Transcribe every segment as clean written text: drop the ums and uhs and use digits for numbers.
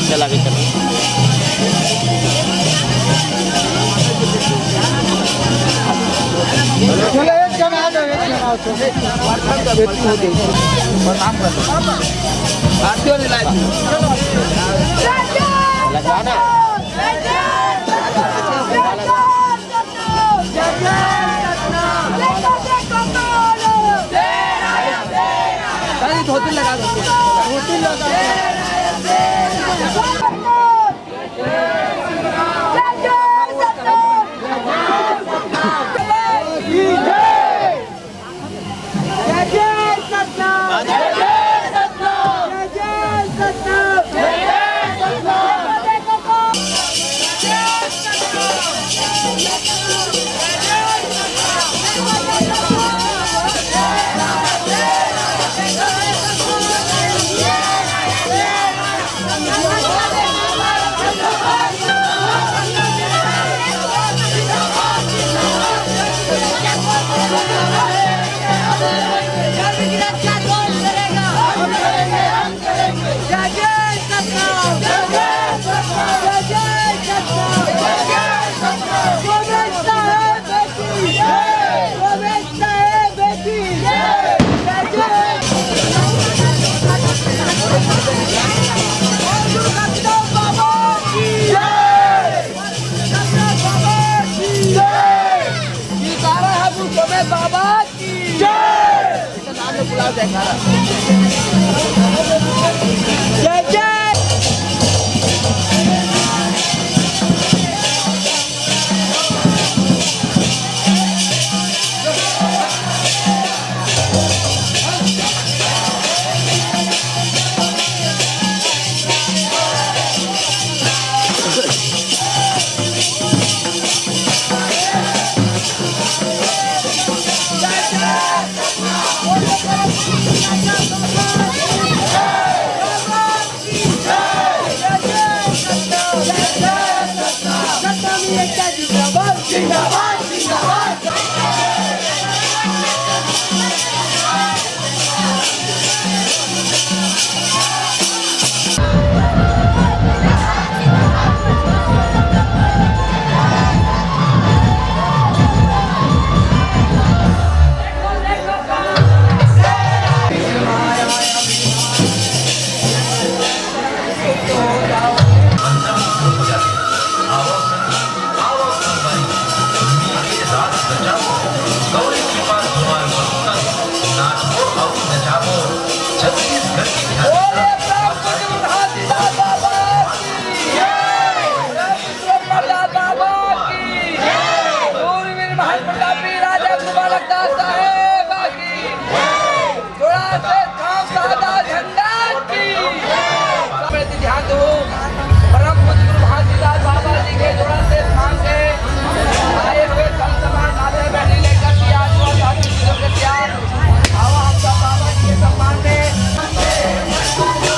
चला के चलो चलो एक जन आ जाओ वार्षण का बेटी हो गई प्रणाम कर आरती वाली लाइट लगाना धोती लगा दो धोती लगा बाबा की जय। बुलाओ जयकारा जय जय। सम्मान में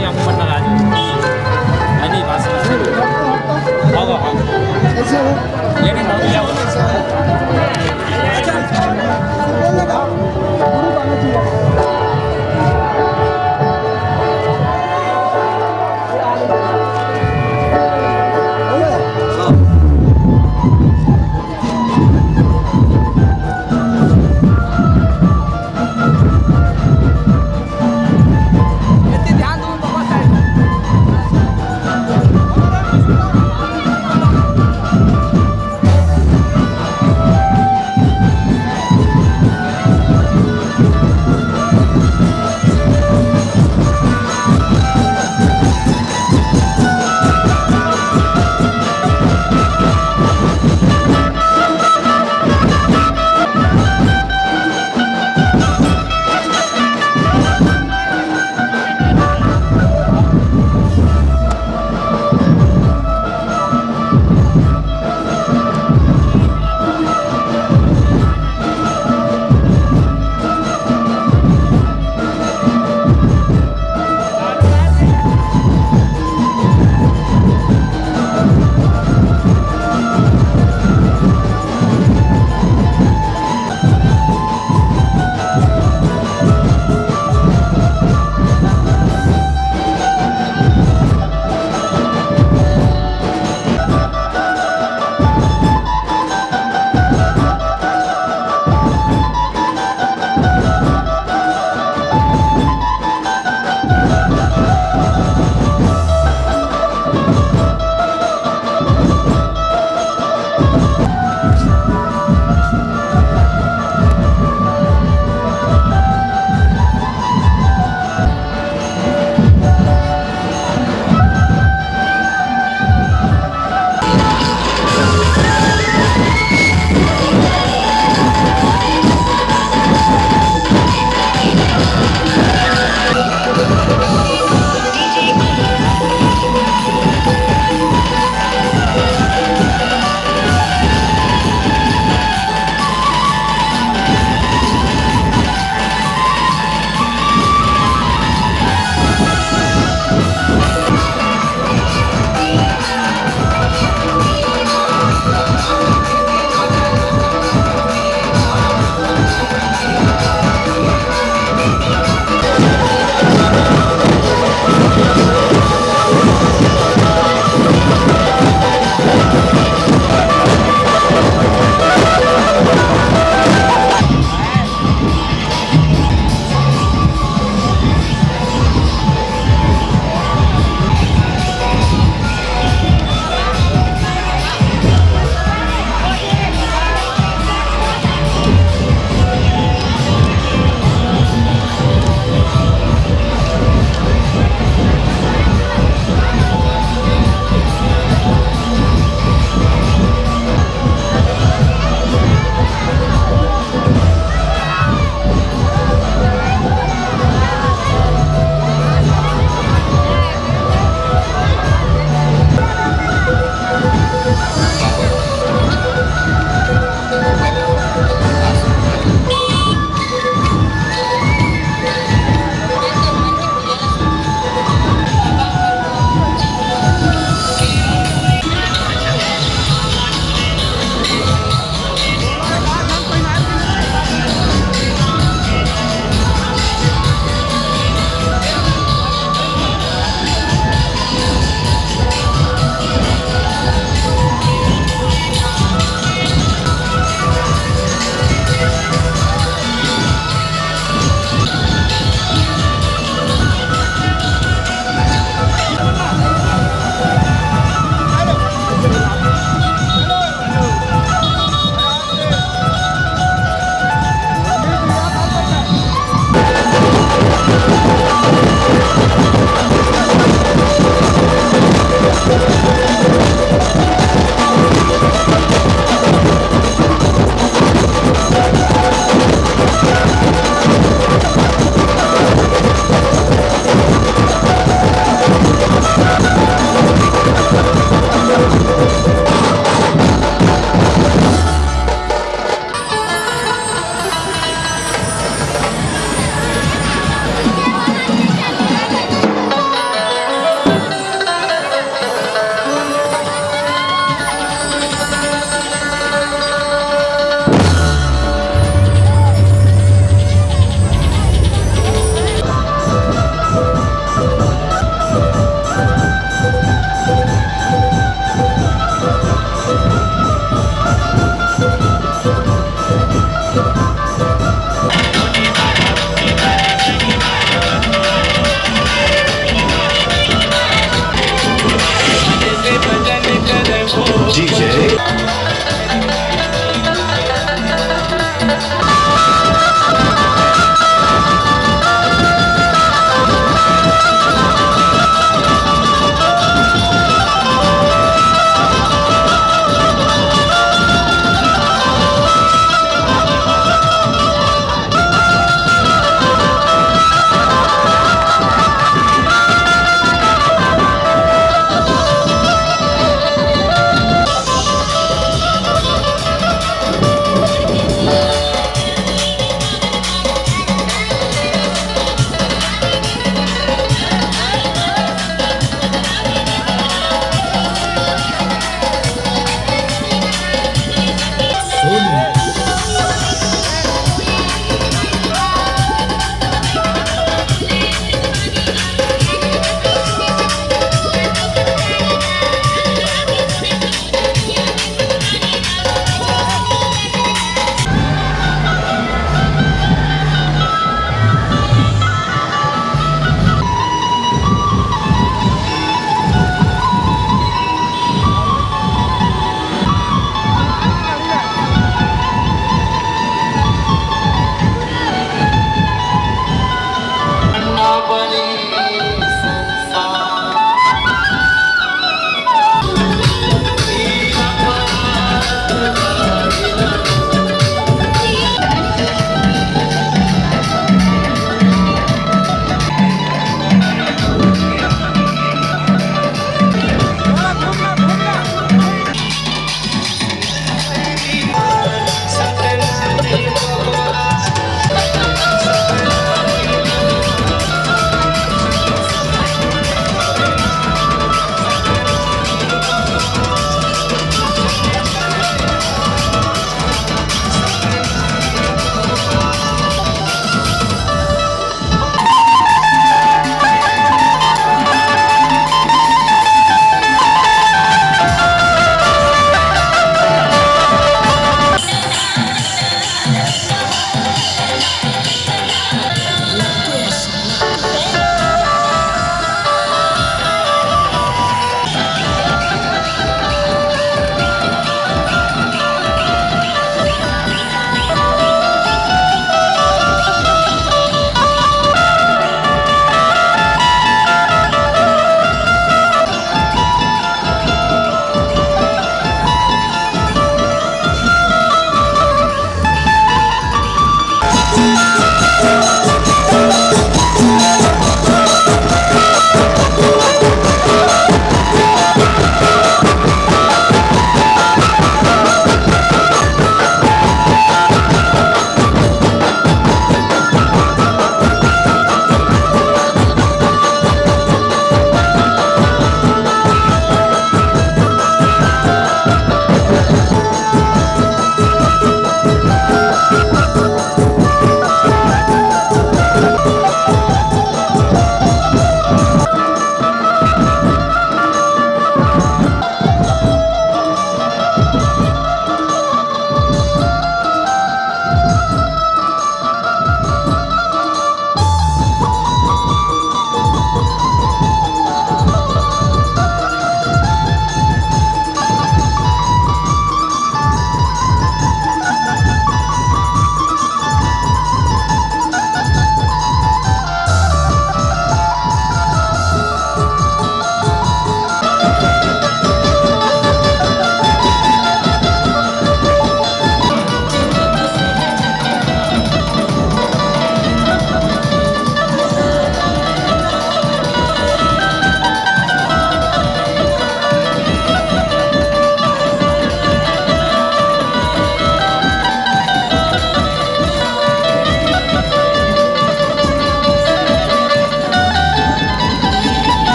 yang benar aja. Ini pasti. Bawa. Ini mau dia. ध्यान दो बाबा साहेब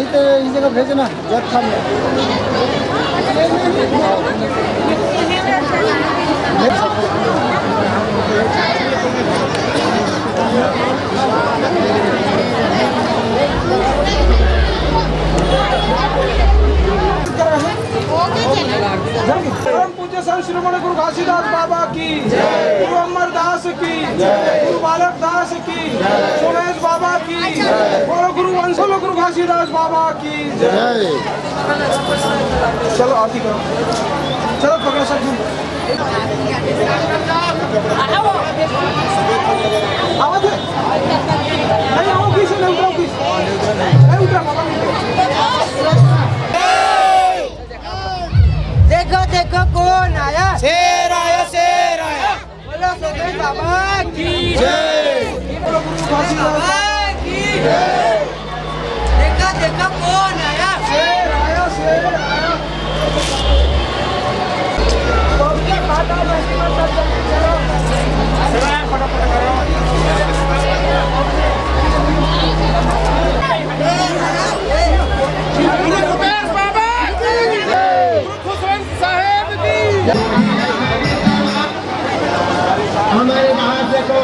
इस जगह भेजना जत्था में। परम पूज्य संत शिरोमणि गुरु घासीदास बाबा की, गुरु अमरदास की, गुरु बालक दास की, सोमेश बाबा की, और गुरु वंशल गुरु घासीदास बाबा की जय। चलो आरती करो, चलो पकड़ो सब। आवाज नहीं, आओ किसी नहीं उतरो, किसी नहीं उतरा बाबा। देखो देखो कौन आया, शेर आया, शेर आया। बोलो सोमेश बाबा की जय, बोलो गुरु घासीदास बाबा की जय। देखो देखो कौन आया, शेर आया, शेर आया। हमारे बाहर देखो।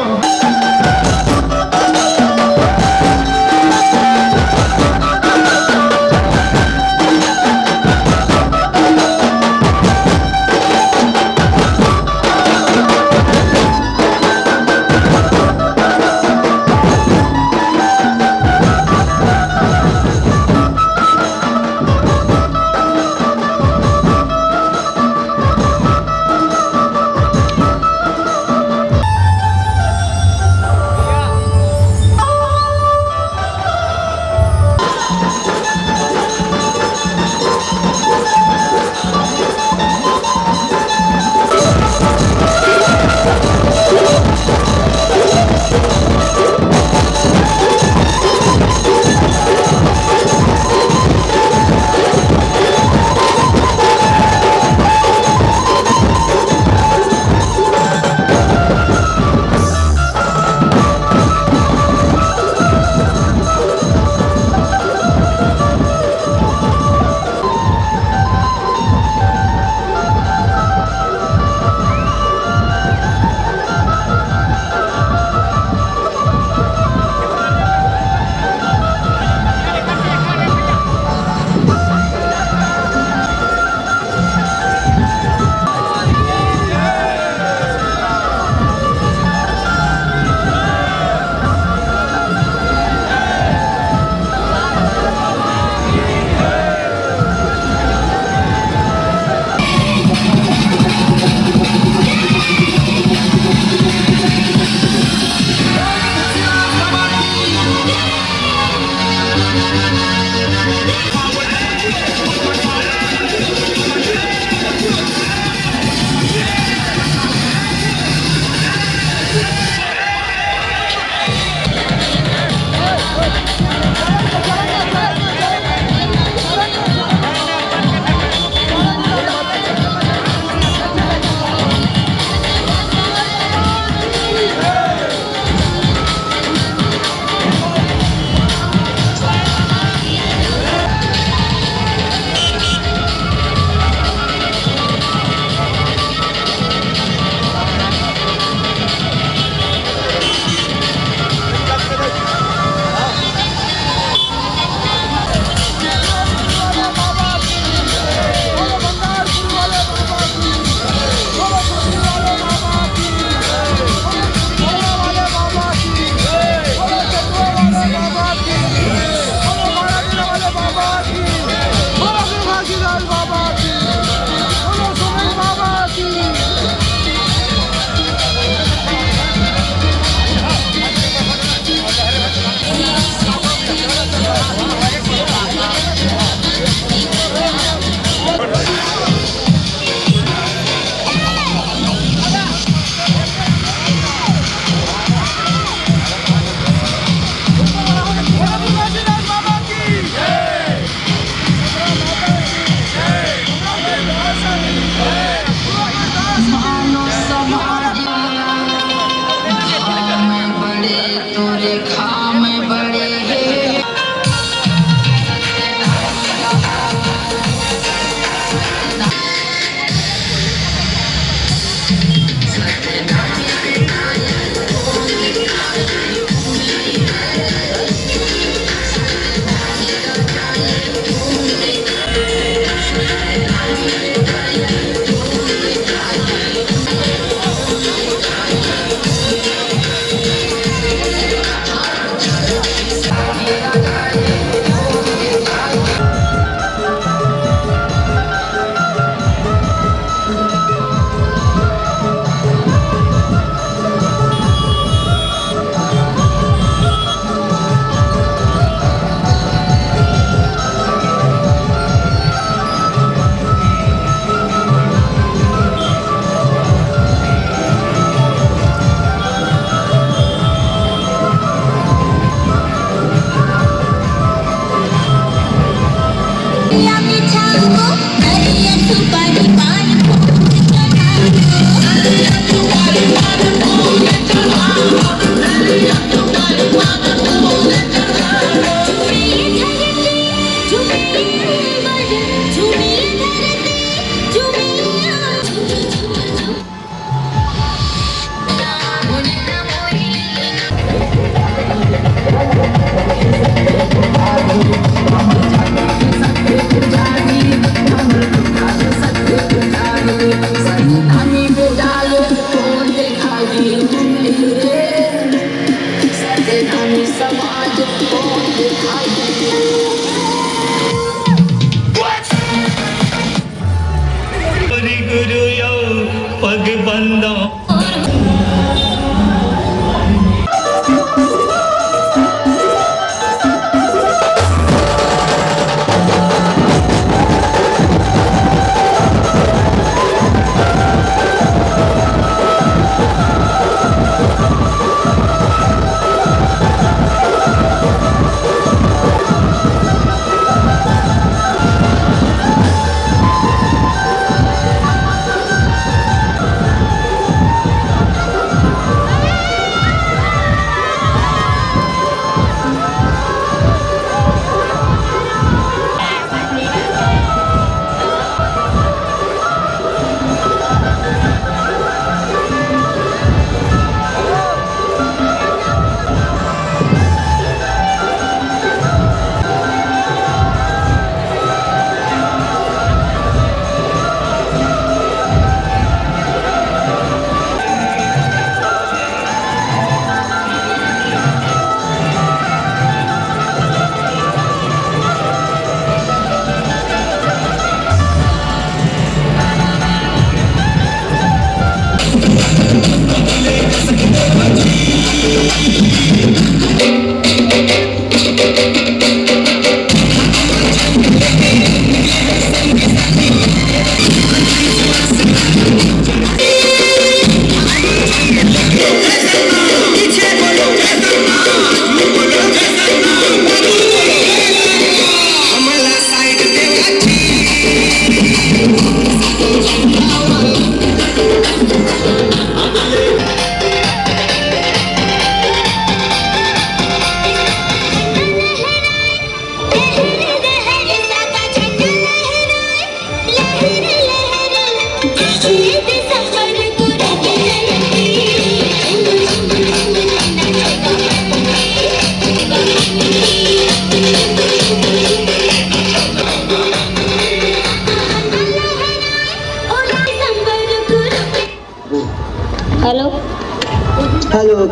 हेलो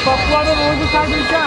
पप्पू रोज साडीच्या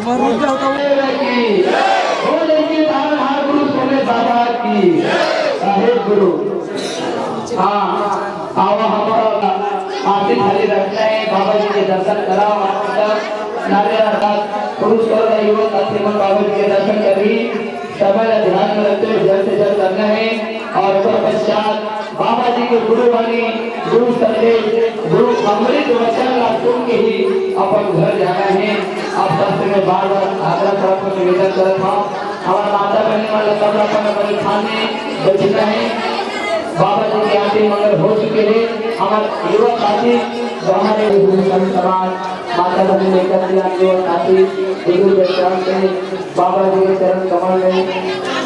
गुरु सोमेश बाबा की साहेब गुरु। हाँ आवा हमारा आरती थाली रखते हैं, बाबा जी के दर्शन कराओ। पुरुष और युवक श्रीमन बाबा जी के दर्शन करी समय ध्यान में रखते हुए जल्द से जल्द करना है। और पश्चात बाबा जी के गुरु वाणी गुरु संदेश गुरु अमृत वचन सुन के ही अपन घर जाना है। आप सबसे में बार बार आग्रह करके निवेदन करता हूँ, हमारा माता बहन वाला सब अपन अपने खाने बचना है। बाबा जी की आरती मंगल हो चुके हैं। हमारे युवक साथी हमारे समाज माता बहन लेकर युवक साथी गुरु के चरण में बाबा जी के चरण कमल में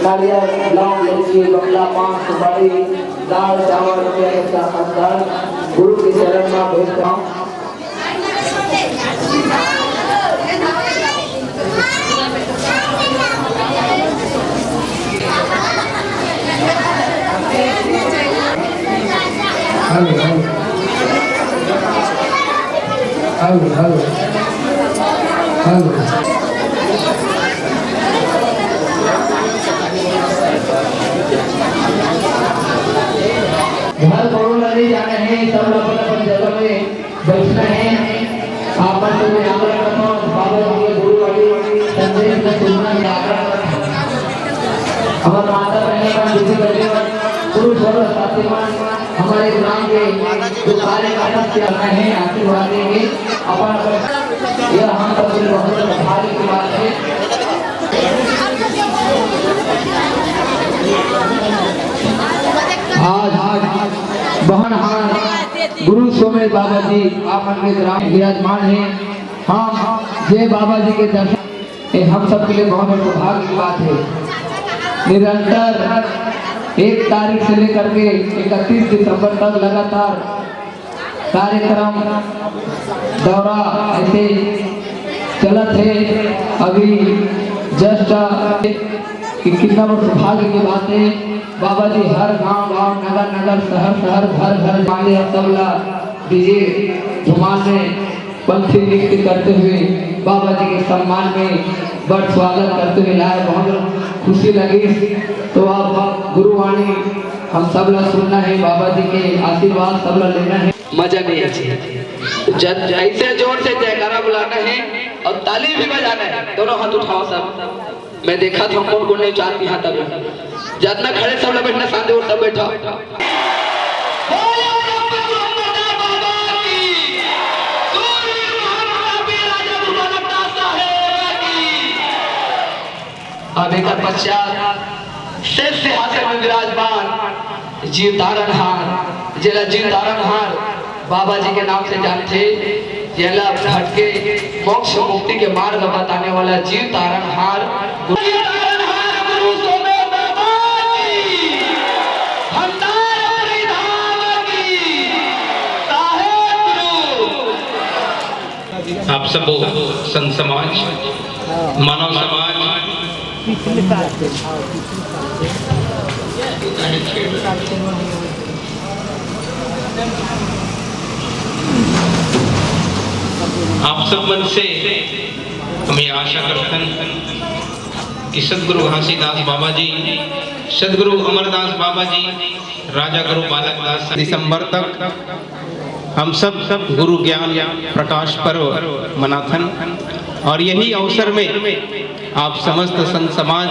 नारियल लौंग मिर्ची बंगला पान सुपारी दाल चावल रुपया के साथ गुरु के चरण में भेजता हूँ। घर कोरोना नहीं जाना है, सब लोग अपन जगह में बैठना है। आपस में आग्रह करना, बाबा जी के गुरु वाली संदेश में सुनना है। हमारे माता बहन का विधि करने गुरु सर्व साथीमान हमारे ग्राम के जो कार्यकर्ता करना है आशीर्वाद देंगे। अपन यह हम सब बहुत भारी की बात है। आज बहन गुरु सोमेश बाबा जी आप के ग्राम विराजमान हैं। हम जय बाबा जी के दर्शन हम सब के लिए बहुत सौभाग्य की बात है। निरंतर 1 तारीख से लेकर के 31 दिसंबर तक लगातार कार्यक्रम दौरा ऐसे चलत है। अभी जस्ट कितना सौभाग्य की बात है। बाबा जी हर गांव नगर नगर शहर घर मांगे तबला डीजे धुमान में पंथी नृत्य करते हुए बाबा जी के सम्मान में बड़ स्वागत करते हुए लाए। बहुत खुशी लगी। तो आप गुरुवाणी हम सब लोग सुनना है, बाबा जी के आशीर्वाद सब लोग लेना है। मजा नहीं है, ऐसे जोर से जयकारा बुलाना है और ताली भी बजाना है। दोनों हाथ उठाओ सब। मैं देखा था कौन कौन नहीं चाहती हाथ तब जितना खड़े सब लोग बैठना शांति और सब बैठा। अब एक पश्चात शेष सिंहासन में विराजमान जीव धारणहार जिला जीव धारणहार बाबा जी के नाम से जानते जिला भटके मोक्ष मुक्ति के मार्ग बताने वाला जीव धारणहार गुरु सोमेश बाबा की भंडार धाम की साहेब गुरु। आप सब संत समाज मानव समाज आप सब मन से हमें आशा करते हैं कि सदगुरु घासीदास बाबा जी, सदगुरु अमरदास बाबा जी, राजा गुरु बालक दास दिसंबर तक हम सब गुरु ज्ञान प्रकाश पर्व मनाथन। और यही अवसर में आप समस्त संत समाज,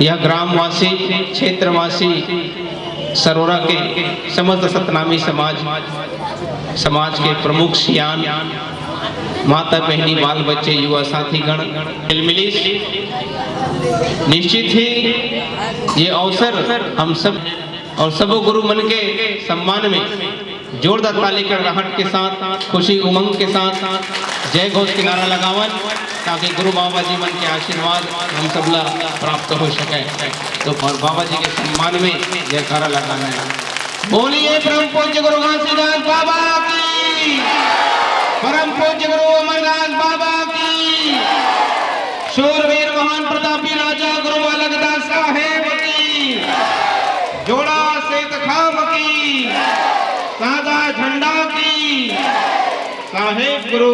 यह ग्रामवासी, क्षेत्रवासी, सरोरा के समस्त सतनामी समाज के प्रमुख सियान, माता बहनी, बाल बच्चे, युवा साथीगण मिलमिली निश्चित ही ये अवसर हम सब और सब गुरु मन के सम्मान में जोरदार ताली कर राहट के साथ, खुशी उमंग के साथ जय घोष के नारा लगावन, ताकि गुरु बाबा जी मन के आशीर्वाद हम सब ला प्राप्त हो सके। तो बाबा जी के सम्मान में जयकारा लगाना है। बोलिए परम पूज्य गुरु घासीदास बाबा की, परम पूज्य गुरु अमरदास बाबा की, शूरवीर महान प्रतापी राजा गुरु बालक दास साहेब की, जोड़ा सेत खाम की, सादा झंडा की, साहेब गुरु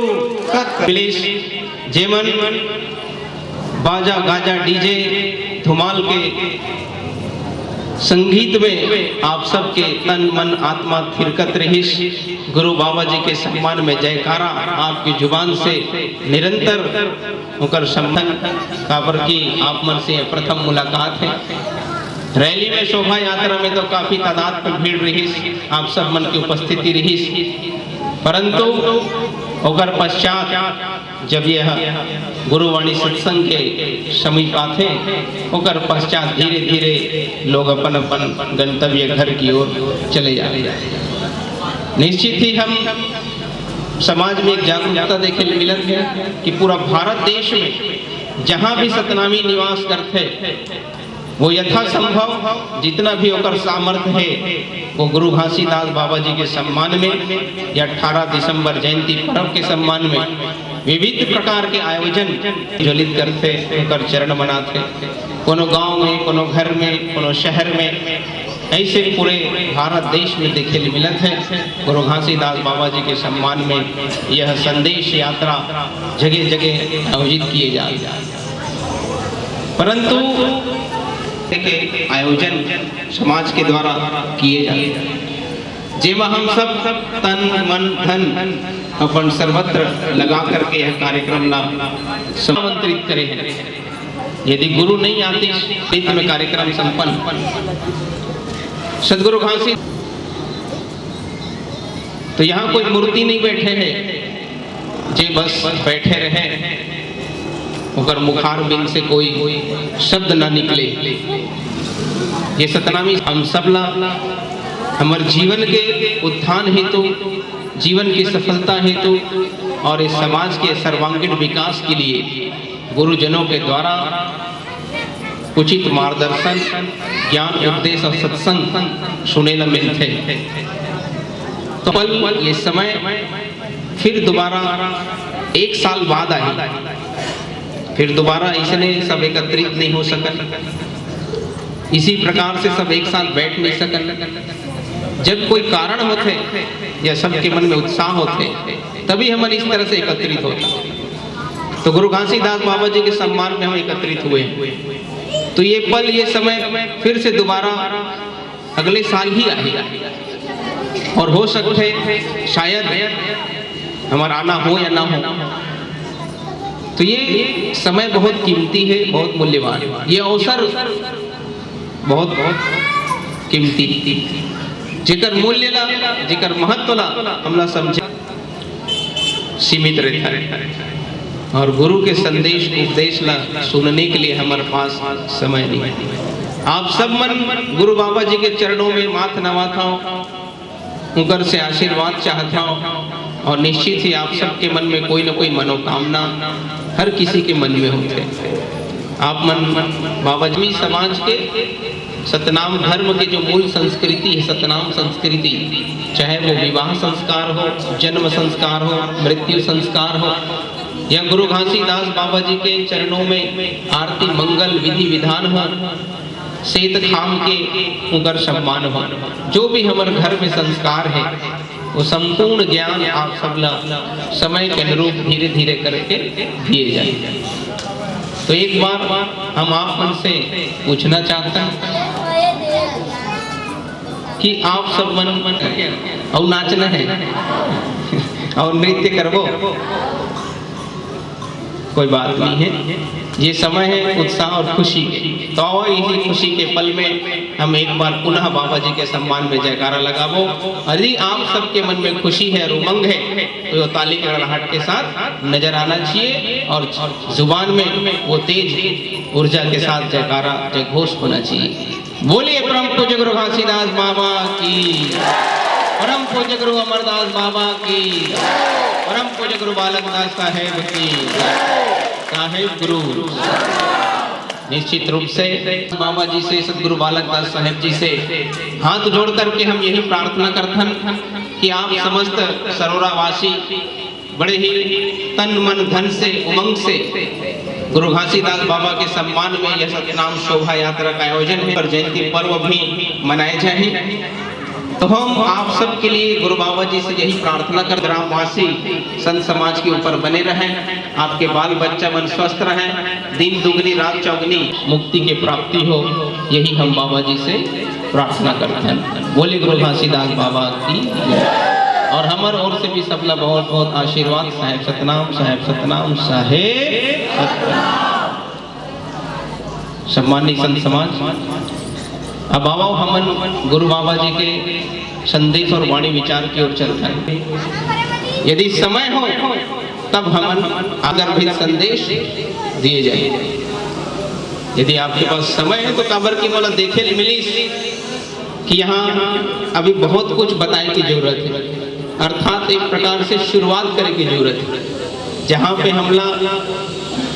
सत जेमन बाजा गाजा डीजे धुमाल के संगीत में आप सबके तन मन आत्मा थिरकत रहिस। गुरु बाबा जी के सम्मान में जयकारा आपकी जुबान से निरंतर होकर सम्मान काबर की आप मन से प्रथम मुलाकात है। रैली में शोभा यात्रा में तो काफी तादाद पर भीड़ रहिस, आप सब मन की उपस्थिति रहिस, परंतु ओकर पश्चात जब यह गुरुवाणी सत्संग के समीप आते ओकर पश्चात धीरे धीरे लोग अपन अपन गंतव्य घर की ओर चले जाते। निश्चित ही हम समाज में एक जागरूकता देखे मिलत है कि पूरा भारत देश में जहाँ भी सतनामी निवास करते वो यथासंभव जितना भी ओकर सामर्थ्य है वो गुरु घासीदास बाबा जी के सम्मान में या 18 दिसंबर जयंती पर्व के सम्मान में विविध प्रकार के आयोजन ज्वलित करते ओकर चरण मनाते। कोनो गांव में, कोनो घर में, कोनो शहर में, ऐसे पूरे भारत देश में देखे मिलत है। गुरु घासीदास बाबा जी के सम्मान में यह संदेश यात्रा जगह जगह आयोजित किए जाए, परंतु के आयोजन समाज के द्वारा किए जाते जेमा हम सब तन मन धन अपन सर्वत्र लगा करके यह कार्यक्रम आमंत्रित करें। यदि गुरु नहीं आते में कार्यक्रम संपन्न। सदगुरु घासी तो यहाँ कोई मूर्ति नहीं बैठे हैं जे बस बैठे रहे उकर मुखार बिन से कोई शब्द ना निकले। ये सतनामी हम सबला हमार जीवन के उत्थान हेतु, जीवन की सफलता हेतु और इस समाज के सर्वांगीण विकास के लिए गुरुजनों के द्वारा उचित मार्गदर्शन, ज्ञान उपदेश और सत्संग सुने ला मिलते। तो पल ये समय फिर दोबारा एक साल बाद आए, फिर दोबारा इसने सब एकत्रित नहीं हो सकल। इसी प्रकार से सब एक साथ बैठ नहीं सकल। जब कोई कारण होते या सबके मन में उत्साह होते तभी हम इस तरह से एकत्रित होते। तो गुरु घासीदास बाबा जी के सम्मान में हम एकत्रित हुए। तो ये पल, ये समय फिर से दोबारा अगले साल ही आएगा और हो सकते शायद हमारा आना हो या ना हो। तो ये समय बहुत कीमती है, बहुत मूल्यवान, ये अवसर बहुत बहुत कीमती, जेकर मूल्य ला, जेकर महत्व ला हमला समझे सीमित रहता है। और गुरु के संदेश उपदेश ला सुनने के लिए हमारे पास समय नहीं। आप सब मन गुरु बाबा जी के चरणों में माथ नवाता हूँ, उनकर से आशीर्वाद चाहता हूँ। और निश्चित ही आप सबके मन में कोई न कोई मनोकामना हर किसी के मन में होते। आप मन बाबा जी समाज के सतनाम धर्म के जो मूल संस्कृति है, सतनाम संस्कृति, चाहे वो विवाह संस्कार हो, जन्म संस्कार हो, मृत्यु संस्कार हो, या गुरु घासीदास बाबा जी के चरणों में आरती मंगल विधि विधान हो, सेत खाम के उनकर सम्मान हो, जो भी हमारे घर में संस्कार है वो संपूर्ण ज्ञान आप सबला समय के अनुरूप धीरे धीरे करके दिए जाए। तो एक बार हम आप मन से पूछना चाहते हैं कि आप सब मन और नाचना है और नृत्य करवो, कोई बात नहीं है। ये समय है उत्साह और खुशी के, तो इसी खुशी के पल में हम एक बार पुनः बाबा जी के सम्मान में जयकारा लगावो। यदि आप सबके मन में खुशी है और उमंग है तो वो ताली के गड़गड़ाहट के साथ नजर आना चाहिए और जुबान में वो तेज ऊर्जा के साथ जयकारा जयघोष होना चाहिए। बोलिए परम पूज्य गुरु घासीदास बाबा की, परम पूज्य गुरु अमरदास बाबा की, परम पूज्य गुरु बालकदास साहेब की, साहेब गुरु। निश्चित रूप से बाबा जी से, सदगुरु बालकदास साहेब जी से हाथ जोड़ करके हम यही प्रार्थना करथन कि आप समस्त सरोरावासी बड़े ही तन मन धन से उमंग से गुरु घासीदास बाबा के सम्मान में यह सतनाम शोभा यात्रा का आयोजन है और जयंती पर्व भी मनाए जाए। तो हम आप सब के लिए गुरु बाबा जी से यही प्रार्थना कर, ग्रामवासी संत समाज के ऊपर बने रहें, आपके बाल बच्चा मन स्वस्थ रहें, दिन दुगनी रात चौगनी मुक्ति की प्राप्ति हो, यही हम बाबा जी से प्रार्थना करते हैं। बोले गुरु घासीदास बाबा की जय। और हमारे ओर से भी सबला बहुत बहुत आशीर्वाद। साहेब सतनाम, साहेब सतनाम, साहेब सतनाम। सम्मानित संत समाज, अब आओ हमन गुरु बाबा जी के संदेश और वाणी विचार की ओर चलते हैं। यदि समय हो तब हमन अगर भी संदेश दिए जाए। यदि आपके पास समय है तो काबर की मोला देखे मिली कि यहाँ अभी बहुत कुछ बताने की जरूरत है, अर्थात एक प्रकार से शुरुआत करने की जरूरत है, जहाँ पे हमला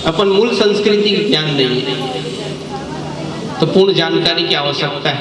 अपन मूल संस्कृति की ज्ञान नहीं है तो पूर्ण जानकारी की आवश्यकता है।